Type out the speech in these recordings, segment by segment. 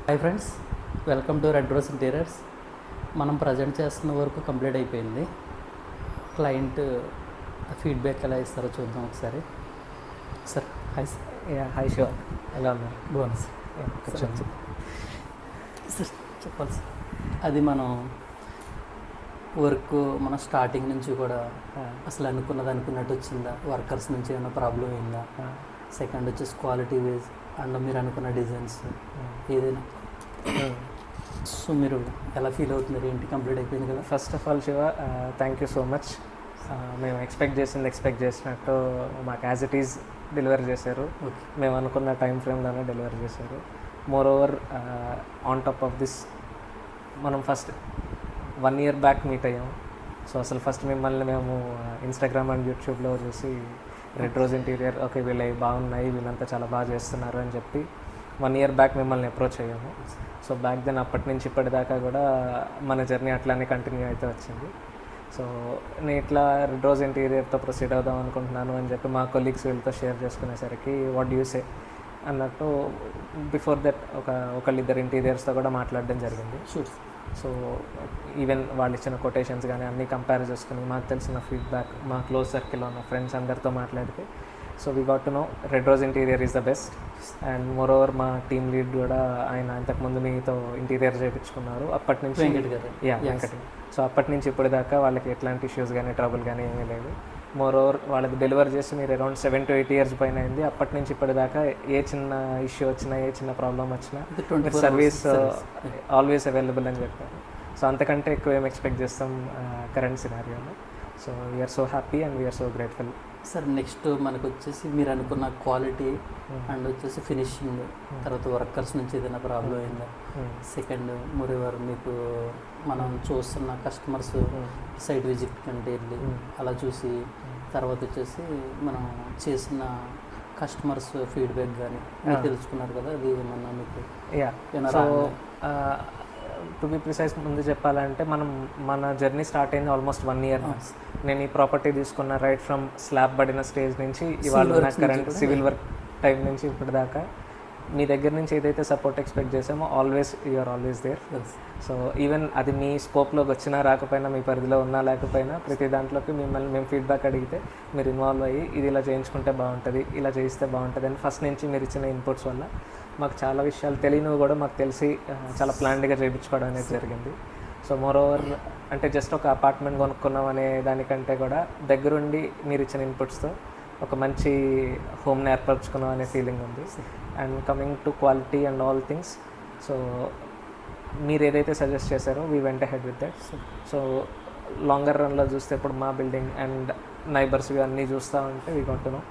Hi friends, welcome to red rose interiors. మనం present చేస్తున్న వరకు కంప్లీట్ అయిపోయింది. క్లయింట్ ఫీడ్బ్యాక్ ఎలా ఇస్తారో చూద్దాం ఒకసారి. Sir hi sir. Hi Shiva, ఎలా ఉన్నారు? బాగుంది సార్. సార్ చెప్పాలి సార్, అది మనం వర్క్ మన స్టార్టింగ్ నుంచి కూడా అసలు అనుకున్నది అనుకున్నట్టు వచ్చిందా, వర్కర్స్ నుంచి ఏమైనా ప్రాబ్లం అయిందా, సెకండ్ వచ్చేసి క్వాలిటీ వైజ్ అండ్ మీరు అనుకున్న డిజైన్స్ ఏదైనా. సో మీరు ఎలా ఫీల్ అవుతున్నారు, ఏంటి కంప్లీట్ అయిపోయింది కదా? First of all Shiva, thank you so much. మేము ఎక్స్పెక్ట్ చేసినట్టు మాకు యాజ్ ఇట్ ఈజ్ డెలివరీ చేశారు. మేము అనుకున్న టైం ఫ్రేమ్లోనే డెలివరీ చేశారు. More over on top of this, మనం ఫస్ట్ 1 year బ్యాక్ మీట్ అయ్యాం. సో అసలు ఫస్ట్ మిమ్మల్ని మేము ఇన్స్టాగ్రామ్ అండ్ యూట్యూబ్లో చూసి రెడ్ రోజ్ ఇంటీరియర్, ఓకే వీళ్ళు బాగున్నాయి, వీళ్ళంతా చాలా బాగా చేస్తున్నారు అని చెప్పి 1 year బ్యాక్ మిమ్మల్ని అప్రోచ్ అయ్యాము. సో బ్యాక్ దెన్ అప్పటి నుంచి ఇప్పటిదాకా కూడా మన జర్నీ అట్లానే కంటిన్యూ అయితే వచ్చింది. సో నేను ఇట్లా రెడ్ రోజ్ ఇంటీరియర్తో ప్రొసీడ్ అవుదాం అనుకుంటున్నాను అని చెప్పి మా కొలీగ్స్ వీళ్ళతో షేర్ చేసుకునేసరికి వాట్ యూ సే అన్నట్టు బిఫోర్ దట్ ఒకళ్ళిద్దరు ఇంటీరియర్స్తో కూడా మాట్లాడడం జరిగింది. సో ఈవెన్ వాళ్ళు ఇచ్చిన కొటేషన్స్ కానీ అన్నీ కంపేర్ చేసుకుని మాకు తెలిసిన ఫీడ్బ్యాక్ మా క్లోజ్ సర్కిల్లో ఉన్న ఫ్రెండ్స్ అందరితో మాట్లాడితే, so we got to know red rose interior is the best. And more over మా టీమ్ లీడ్ కూడా ఆయన ఇంతకుముందు మీతో ఇంటీరియర్ చేయించుకున్నారు. అప్పటి నుంచి వెంకటి. సో అప్పటి నుంచి ఇప్పటిదాకా వాళ్ళకి ఎట్లాంటి ఇష్యూస్ కానీ ట్రబుల్ కానీ ఏమీ లేదు. మోర్ ఓవర్ వాళ్ళకి డెలివర్ చేసి మీరు అరౌండ్ 7 to 8 years పైన అయింది. అప్పటి నుంచి ఇప్పటిదాకా ఏ చిన్న ఇష్యూ వచ్చినా, ఏ చిన్న ప్రాబ్లం వచ్చినా సర్వీస్ ఆల్వేస్ అవైలబుల్ అని చెప్పారు. సో అంతకంటే ఎక్కువ ఏం ఎక్స్పెక్ట్ చేస్తాం కరెంట్ సినారియోలో. So we're so happy and we're so grateful. Sir next మనకు వచ్చేసి మీరు అనుకున్న క్వాలిటీ అండ్ వచ్చేసి ఫినిషింగ్, తర్వాత వర్కర్స్ నుంచి ఏదైనా ప్రాబ్లం అయిందా, సెకండ్ మోరెవర్ మీకు మనం చూస్తున్న కస్టమర్స్ సైట్ విజిట్ కంటే వెళ్ళి అలా చూసి, తర్వాత వచ్చేసి మనం చేసిన కస్టమర్స్ ఫీడ్బ్యాక్ కానీ తెలుసుకున్నారు కదా, అది ఏమన్నా మీకు టు బి ప్రిసైజ్ ముందు చెప్పాలంటే మన జర్నీ స్టార్ట్ అయింది ఆల్మోస్ట్ 1 year. నేను ఈ ప్రాపర్టీ తీసుకున్న రైట్ ఫ్రమ్ స్లాబ్ పడిన స్టేజ్ నుంచి ఇవాళ నా కరెంట్ సివిల్ వర్క్ టైం నుంచి ఇప్పటిదాకా మీ దగ్గర నుంచి ఏదైతే సపోర్ట్ ఎక్స్పెక్ట్ చేసామో always you're always there. So even అది మీ స్కోప్లోకి వచ్చినా రాకపోయినా, మీ పరిధిలో ఉన్నా లేకపోయినా, ప్రతి దాంట్లోకి మిమ్మల్ని మేము ఫీడ్బ్యాక్ అడిగితే మీరు ఇన్వాల్వ్ అయ్యి ఇది ఇలా చేయించుకుంటే బాగుంటుంది, ఇలా చేయిస్తే బాగుంటుంది అని ఫస్ట్ నుంచి మీరు ఇచ్చిన ఇన్పుట్స్ వల్ల మాకు చాలా విషయాలు తెలియనివి కూడా మాకు తెలిసి చాలా ప్లాన్డ్గా చేయించుకోవడం అనేది జరిగింది. సో మోర్ ఓవర్ అంటే జస్ట్ ఒక అపార్ట్మెంట్ కొనుక్కున్నాం అనే దానికంటే కూడా దగ్గరుండి మీరు ఇచ్చిన ఇన్పుట్స్తో ఒక మంచి హోమ్ని ఏర్పరచుకున్నాం అనే ఫీలింగ్ ఉంది. And coming to quality and all things, so మీరు ఏదైతే సజెస్ట్ చేశారో we went ahead with that. So longer రన్లో చూస్తే ఇప్పుడు మా బిల్డింగ్ అండ్ నైబర్స్ అన్నీ చూస్తూ ఉంటే వీ గాట్ టు నో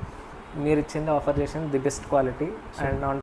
మీరు ఇచ్చింది, ఆఫర్ చేసింది the best quality. And on